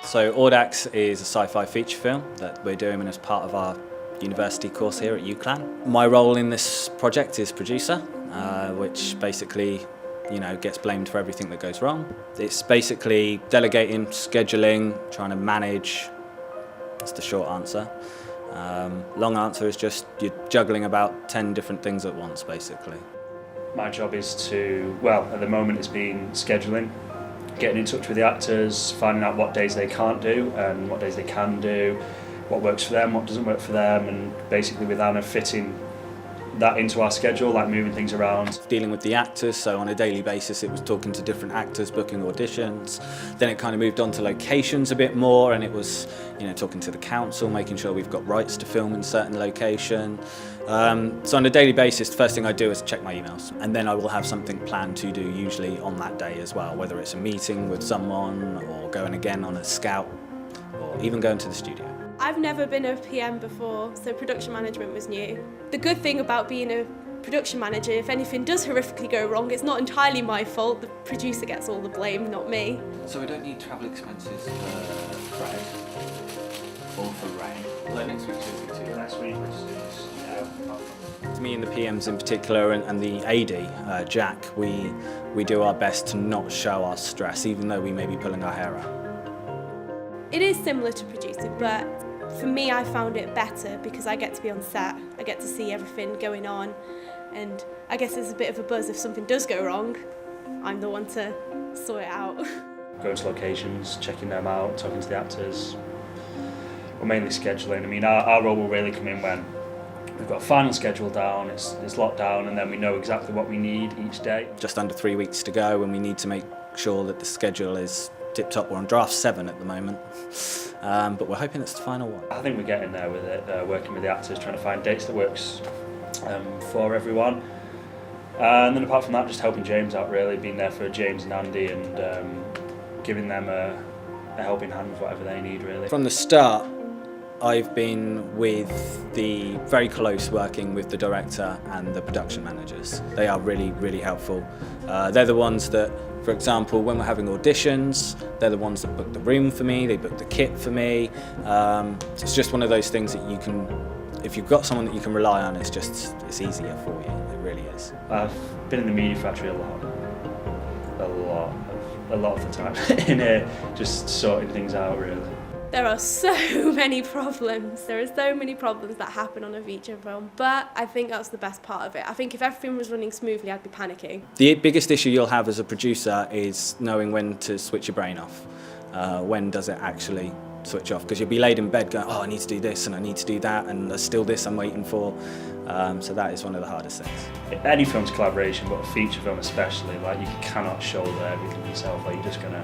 So Audax is a sci-fi feature film that we're doing as part of our university course here at UCLan. My role in this project is producer, which basically gets blamed for everything that goes wrong. It's basically delegating, scheduling, trying to manage. That's the short answer. Long answer is just you're juggling about 10 different things at once, basically. My job is to, at the moment it's been scheduling, getting in touch with the actors, finding out what days they can't do and what days they can do, what works for them, what doesn't work for them, and basically with Anna fitting that into our schedule, like moving things around. Dealing with the actors, so on a daily basis it was talking to different actors, booking auditions. Then it kind of moved on to locations a bit more, and it was talking to the council, making sure we've got rights to film in certain location. So on a daily basis, the first thing I do is check my emails, and then I will have something planned to do usually on that day as well, whether it's a meeting with someone or going again on a scout or even going to the studio. I've never been a PM before, so production management was new. The good thing about being a production manager, if anything does horrifically go wrong, it's not entirely my fault. The producer gets all the blame, not me. So we don't need travel expenses for Fred or for Ray. Although next week should be too. Next week To me and the PMs in particular and the AD, Jack, we do our best to not show our stress, even though we may be pulling our hair out. It is similar to producing, but for me I found it better because I get to be on set, I get to see everything going on, and I guess there's a bit of a buzz if something does go wrong. I'm the one to sort it out. Going to locations, checking them out, talking to the actors. We're mainly scheduling. I mean, our role will really come in when we've got a final schedule down, it's locked down, and then we know exactly what we need each day. Just under 3 weeks to go, and we need to make sure that the schedule is tip-top. We're on draft 7 at the moment, but we're hoping it's the final one. I think we're getting there with it, working with the actors, trying to find dates that works for everyone. And then apart from that, just helping James out really, being there for James and Andy and giving them a helping hand with whatever they need really. From the start, I've been very close working with the director and the production managers. They are really, really helpful. They're the ones that, for example, when we're having auditions, they're the ones that book the room for me, they book the kit for me. It's just one of those things that you can, if you've got someone that you can rely on, it's easier for you, it really is. I've been in the media factory a lot of the time, in here, just sorting things out really. There are so many problems. There are so many problems that happen on a feature film, but I think that's the best part of it. I think if everything was running smoothly, I'd be panicking. The biggest issue you'll have as a producer is knowing when to switch your brain off. When does it actually switch off? Because you'll be laid in bed going, oh, I need to do this and I need to do that, and there's still this I'm waiting for. So that is one of the hardest things. Any film's collaboration, but a feature film especially, like you cannot shoulder everything yourself, like you're just gonna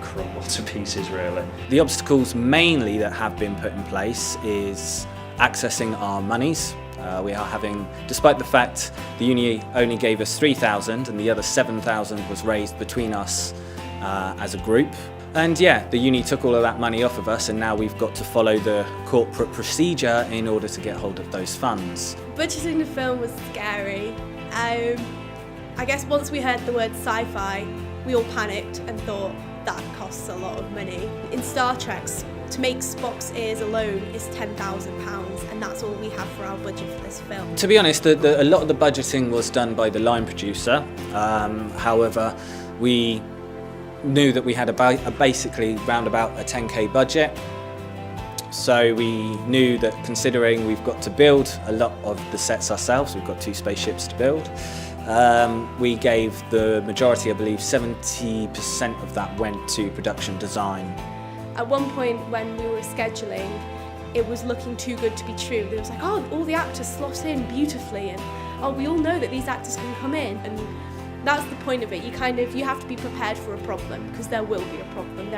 crumble to pieces really. The obstacles mainly that have been put in place is accessing our monies. We are having, despite the fact the uni only gave us 3,000 and the other 7,000 was raised between us as a group. And yeah, the uni took all of that money off of us, and now we've got to follow the corporate procedure in order to get hold of those funds. Budgeting the film was scary. I guess once we heard the word sci-fi, we all panicked and thought, that costs a lot of money. In Star Trek, to make Spock's ears alone is £10,000, and that's all we have for our budget for this film. To be honest, a lot of the budgeting was done by the line producer. However, we knew that we had basically round about a 10k budget. So we knew that considering we've got to build a lot of the sets ourselves, we've got 2 spaceships to build, we gave the majority, I believe 70% of that went to production design. At one point when we were scheduling, it was looking too good to be true. It was like, oh, all the actors slot in beautifully, and oh, we all know that these actors can come in. And that's the point of it. You have to be prepared for a problem, because there will be a problem.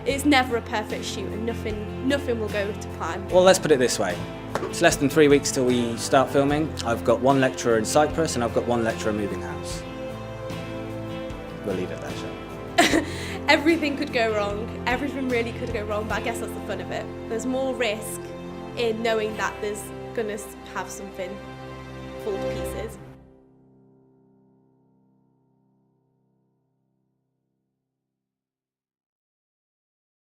It's never a perfect shoot, and nothing will go to plan. Well, let's put it this way. It's less than 3 weeks till we start filming. I've got 1 lecturer in Cyprus and I've got 1 lecturer moving house. We'll leave it there, shall we? Everything could go wrong. Everything really could go wrong, but I guess that's the fun of it. There's more risk in knowing that there's gonna have something fall to pieces.